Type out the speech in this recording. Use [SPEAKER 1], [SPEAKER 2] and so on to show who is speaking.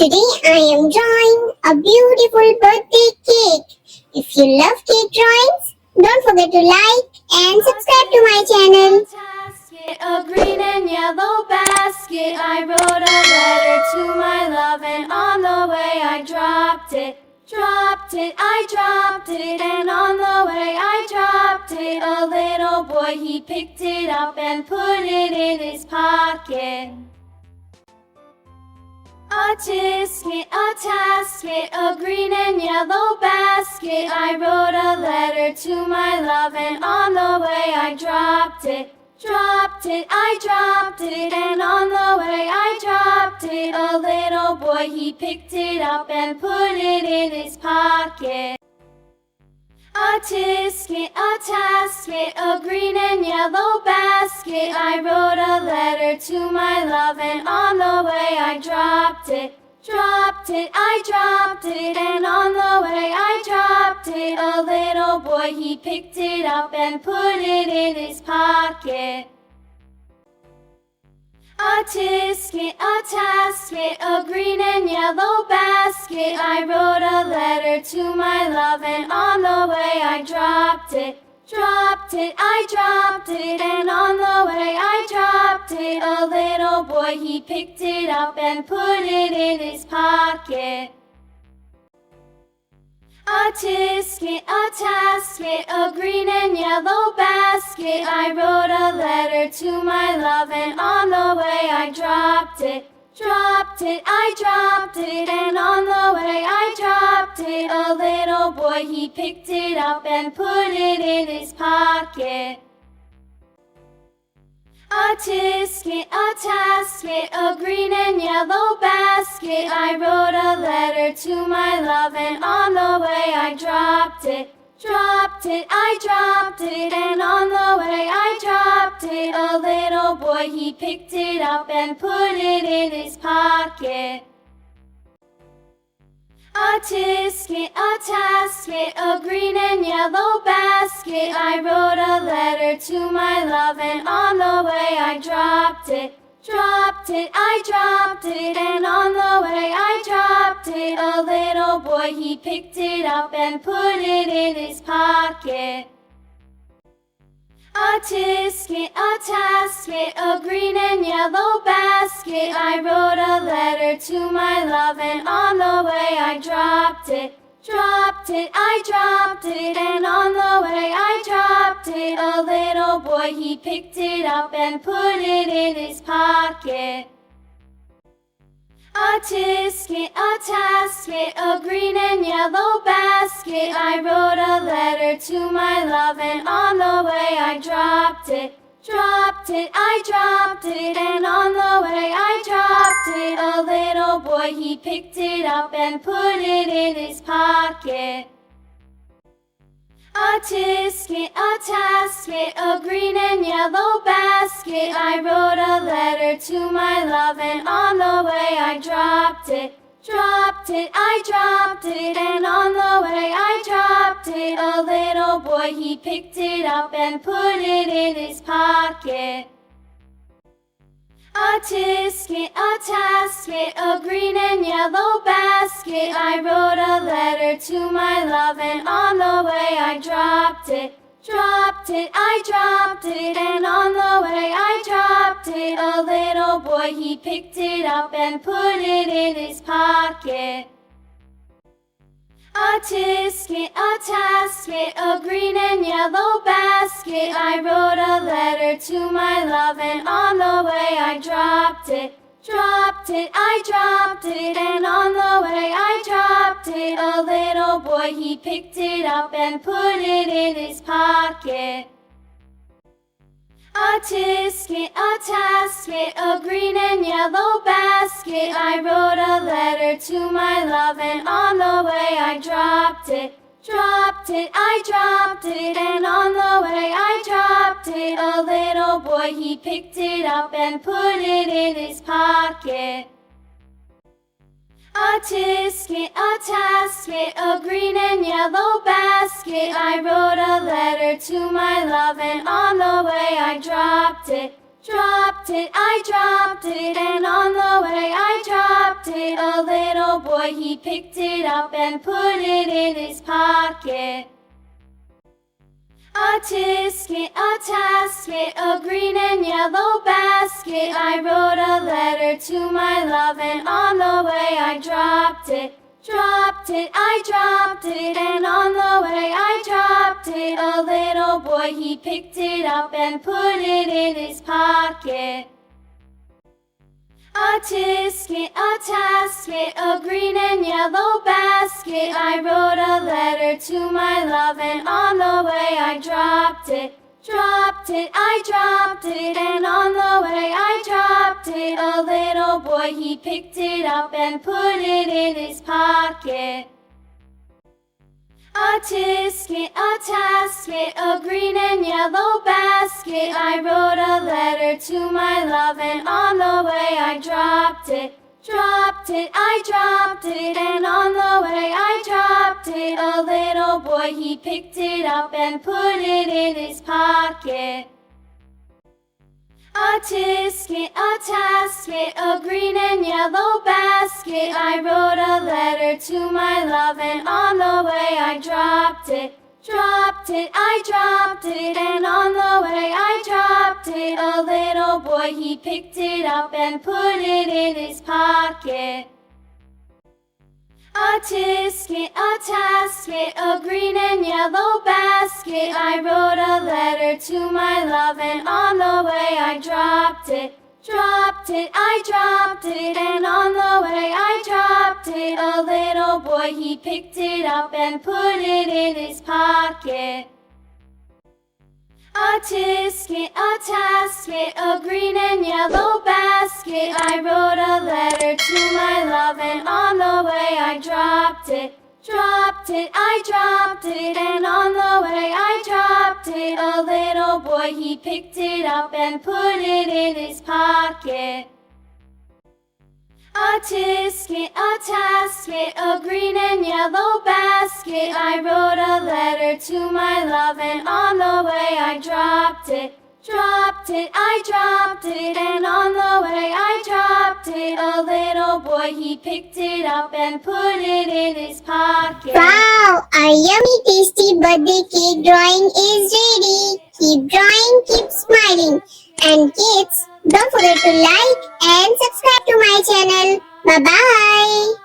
[SPEAKER 1] Today I am drawing a beautiful birthday cake. If you love cake drawings, don't forget to like and subscribe to my channel.
[SPEAKER 2] A green and yellow basket. I wrote a letter to my love, and on the way I dropped it. I dropped it, and on the way I dropped it. A little boy, he picked it up and put it in his pocket. A tasket, a green and yellow basket. I wrote a letter to my love, and on the way I dropped it. I dropped it, and on the way I dropped it. A little boy, he picked it up and put it in his pocket. A tasket, a green and yellow basket. I wrote a letter to my love, and on the way I dropped it. I dropped it, and on the way I dropped it. A little boy, he picked it up and put it in his pocket. A tasket, a green and yellow basket. I wrote a letter to my love, and on the way I dropped it. I dropped it, and on the way I dropped it. A little boy, he picked it up and put it in his pocket. A tasket, a green and yellow basket. I wrote a letter to my love, and on the way I dropped it. I dropped it, and on the way I dropped it. A little boy, he picked it up and put it in his pocket. A tasket, a green and yellow basket. I wrote a letter to my love, and on the way I dropped it. I dropped it, and on the way I dropped it. A little boy, he picked it up and put it in his pocket. A tasket, a green and yellow basket. I wrote a letter to my love, and on the way I dropped it. I dropped it, and on the way I dropped it. A little boy, he picked it up and put it in his pocket. A tasket, a green and yellow basket. I wrote a letter to my love, and on the way I dropped it. I dropped it, and on the way I dropped it. A little boy, he picked it up and put it in his pocket. A tasket, a green and yellow basket. I wrote a letter to my love, and on the way I dropped it. I dropped it, and on the way I dropped it. A little boy, he picked it up and put it in his pocket. A tasket, a green and yellow basket. I wrote a letter to my love, and on the way I dropped it. I dropped it, and on the way I dropped it. A little boy, he picked it up and put it in his pocket. A tasket, a green and yellow basket. I wrote a letter to my love, and on the way I dropped it. I dropped it, and on the way I dropped it. A little boy, he picked it up and put it in his pocket. A tasket, a green and yellow basket. I wrote a letter to my love, and on the way I dropped it. I dropped it, and on the way I dropped it. A little boy, he picked it up and put it in his pocket. A tasket, a green and yellow basket. I wrote a letter to my love, and on the way I dropped it. I dropped it, and on the way I dropped it. A little boy, he picked it up and put it in his pocket. A tasket, a green and yellow basket. I wrote a letter to my love, and on the way I dropped it. dropped it, I dropped it, and on the way I dropped it. A little boy, he picked it up and put it in his pocket. A tisket, a tasket, a green and yellow basket. I wrote a letter to my love, and on the way I dropped it. Dropped it, I dropped it, and on the way I dropped it. A little boy, he picked it up and put it in his pocket. A tisket, a tasket, a green and yellow basket. I wrote a letter to my love, and on the way I dropped it. Dropped it, I dropped it, and on the way I dropped it. A little boy, he picked it up and put it in his pocket. A tisket, a tasket, a green and yellow basket. I wrote a letter to my love, and on the way I dropped it. Dropped it, I dropped it, and on the way I dropped it. A little boy, he picked it up and put it in his pocket. A tisket, a tasket, a green and yellow basket. I wrote a letter to my love, and on the way I dropped it. Dropped it, I dropped it, and on the way I dropped it. A little boy, he picked it up and put it in his pocket. A tisket, a tasket, a green and yellow basket. I wrote a letter to my love, and on the way I dropped it. Dropped it, I dropped it, and on the way I dropped it. A little boy, he picked it up and put it in his pocket. A tisket, a tasket, a green and yellow basket. I wrote a letter to my love, and on the way I dropped it. Dropped it, I dropped it, and on the way I dropped it. A little boy, he picked it up and put it in his pocket. A tisket, a tasket, a green and yellow basket. I wrote a letter to my love, and on the way I dropped it. Dropped it, I dropped it, and on the way I dropped it. A little boy, he picked it up and put it in his pocket.
[SPEAKER 1] Wow, our yummy tasty birthday cake drawing is ready. Keep drawing, keep smiling. And kids, don't forget to like and subscribe to my channel. Bye-bye.